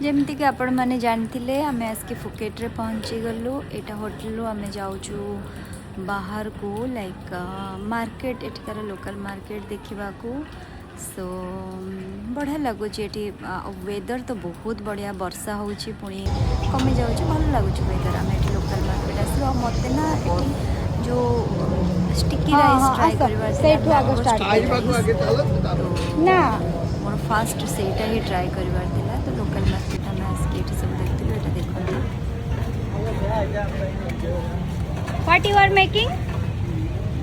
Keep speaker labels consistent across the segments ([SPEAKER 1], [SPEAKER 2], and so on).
[SPEAKER 1] जमती कि आपण मैंने जानते आम आसिक फुकेट रे पहुँची गलु। यहाँ होटेल आम जाऊँ बाहर को लाइक मार्केट एठिकार लोकल मार्केट देखा। सो बढ़िया लगुच। ये वेदर तो बहुत बढ़िया, वर्षा हो पुणी कमी जाऊँ, भल लगुच वेदर। आम ये लोकल मार्केट आस मत ना ये जो स्टिकी राइस ट्राई
[SPEAKER 2] ना
[SPEAKER 1] मोर फास्ट सेटा ही ट्राई करवार थिला। तो लोकल मार्केट में आसिक सब देखते ये देखते।
[SPEAKER 2] What you are making?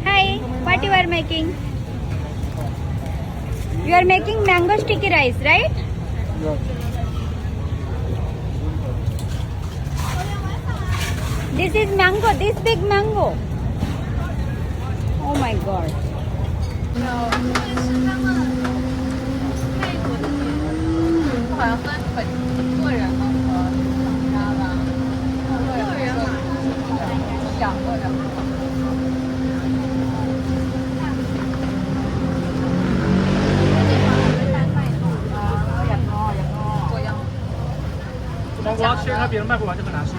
[SPEAKER 2] Hi, what you are making? You are making mango sticky rice, right? This is mango, this big mango. Oh my god.
[SPEAKER 3] 我要吃它，别人卖不完就很难吃。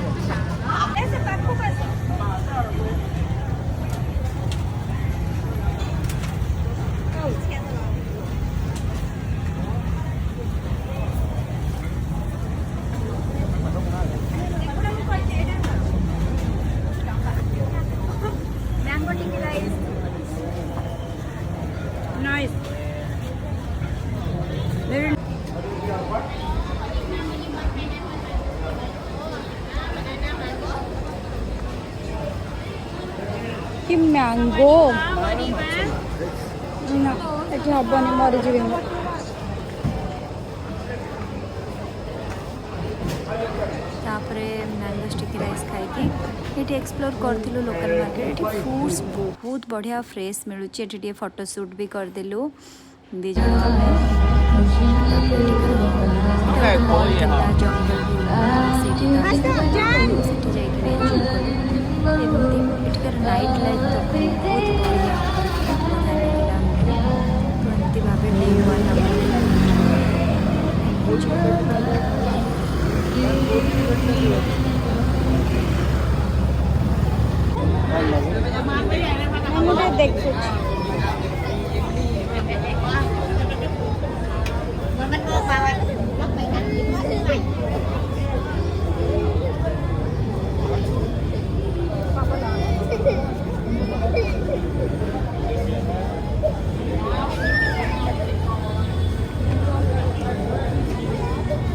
[SPEAKER 2] Mango sticky rice. Nice. Very nice. कि mango ना ये हबनी मरीजी
[SPEAKER 1] तापरे mango sticky rice खाई ये explore करूँ local market. ये fruits बहुत बढ़िया फ्रेश मिलूँ। ये फोटोशूट भी करदेलु दी जन जंगल नाइट लाइफ तो बहुत बढ़िया तो एमती भाव डे वन
[SPEAKER 2] देख